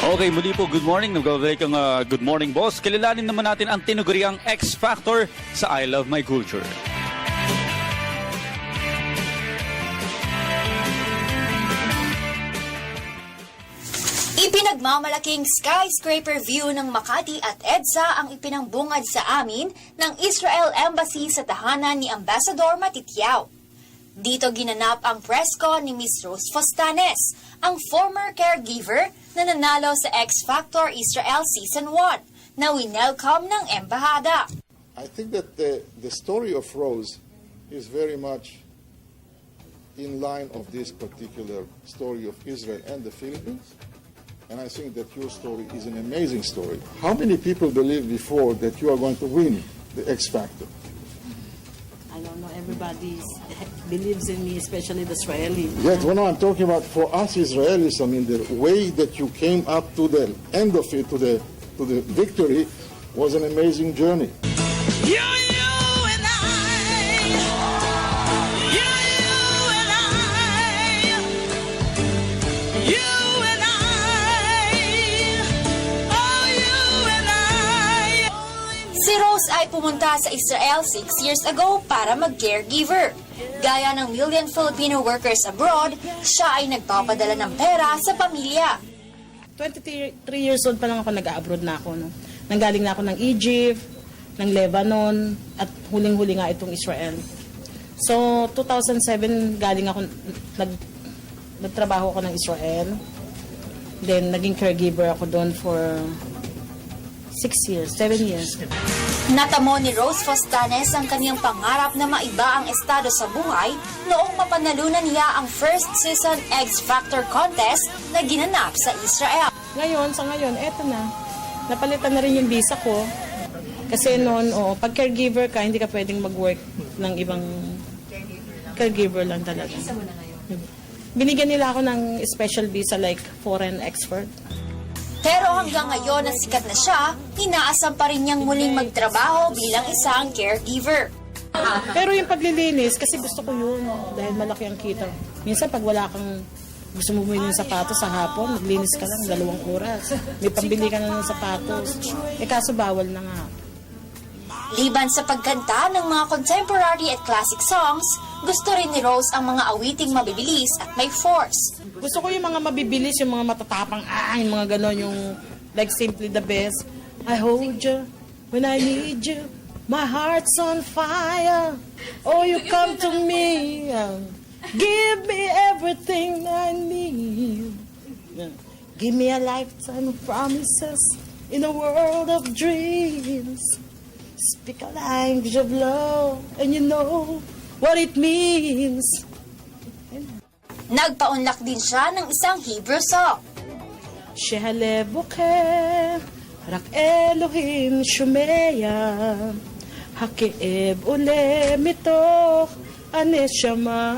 Okay, muli po, good morning. Nagbabalik ang Good Morning Boss. Kilalanin naman natin ang tinuguriang X Factor sa I Love My Culture. Ipinagmamalaking skyscraper view ng Makati at EDSA ang ipinangbungad sa amin ng Israel Embassy sa tahanan ni Ambassador Matitiao. Dito ginanap ang press con ni Ms. Rose Fostanes, ang former caregiver na nanalo sa X Factor Israel Season 1 na winelcome ng embahada. I think that the story of Rose is very much in line of this particular story of Israel and the Philippines. And I think that your story is an amazing story. How many people believed before that you are going to win the X Factor? I don't know, everybody believes in me, especially the Israelis. Yes, well, no, I'm talking about for us Israelis. I mean, the way that you came up to the end of it, to the victory, was an amazing journey. Si Rose ay pumunta sa Israel 6 years ago para mag-caregiver. Gaya ng million Filipino workers abroad, siya ay nagpapadala ng pera sa pamilya. 23 years old pa lang ako, nag-abroad na ako. No? Nanggaling na ako ng Egypt, ng Lebanon, at huling-huli nga itong Israel. So, 2007, galing ako, nagtrabaho ako ng Israel. Then, naging caregiver ako doon for 7 years. Natamo ni Rose Fostanes ang kanyang pangarap na maiba ang estado sa buhay noong mapanalunan niya ang first season X Factor contest na ginanap sa Israel. Sa ngayon, eto na. Napalitan na rin yung visa ko. Kasi noon, pag caregiver ka, hindi ka pwedeng mag-work ng ibang caregiver lang talaga. Binigyan nila ako ng special visa like foreign expert. Pero hanggang ngayon na sikat na siya, inaasam pa rin niyang muling magtrabaho bilang isang caregiver. Pero yung paglilinis, kasi gusto ko yun dahil malaki ang kita. Minsan pag wala kang gusto mo bumili ng sapatos sa hapon, maglinis ka lang 2 oras. May pambili ka na ng sapatos. Kaso bawal na nga. Liban sa pagkanta ng mga contemporary at classic songs, gusto rin ni Rose ang mga awiting mabibilis at may force. Gusto ko yung mga mabibilis, yung mga matatapang, yung mga ganon, yung like Simply the Best. I hold you when I need you. My heart's on fire. Oh, you come to me. Give me everything I need. Give me a lifetime of promises in a world of dreams. Speak a language of love, and you know what it means. Nagpaunlak din siya ng isang Hebrew song. Shehalebuke, rak Elohim shumeya, hakeeb ule mitoch aneshama.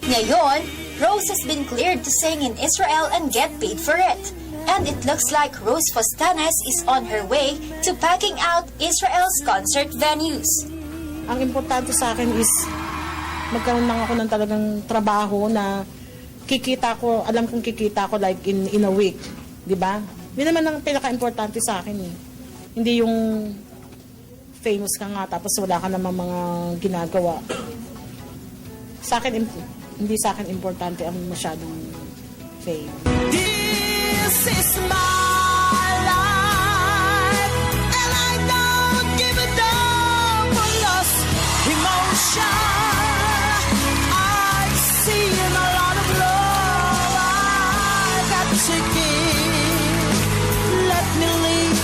Ngayon, Rose has been cleared to sing in Israel and get paid for it. And it looks like Rose Fostanes is on her way to packing out Israel's concert venues. Ang importante sa akin is magkaroon lang ako ng talagang trabaho na kikita ko, alam kong kikita ko like in a week, di ba? Yun naman ang pinaka-importante sa akin eh. Hindi yung famous ka nga tapos wala ka namang mga ginagawa. Sa akin, hindi sa akin importante ang masyadong fame. This is my life, and I don't give a damn for lost emotion. I see a lot of love I got to give. Let me live,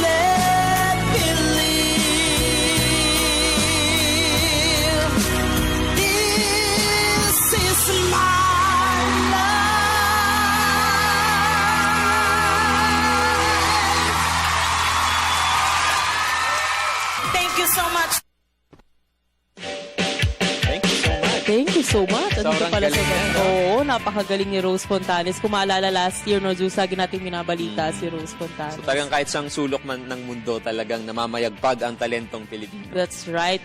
let me live. This is my Thank you so much. Thank you so much. Thank you so much. Ano Sobrang pala sa galing yan, no? Oo, napakagaling ni Rose Fontanes. Kung maalala last year, no, Diyos, lagi natin binabalita si Rose Fontanes. So talagang kahit sang sulok man ng mundo, talagang namamayagpag ang talentong Pilipino. That's right.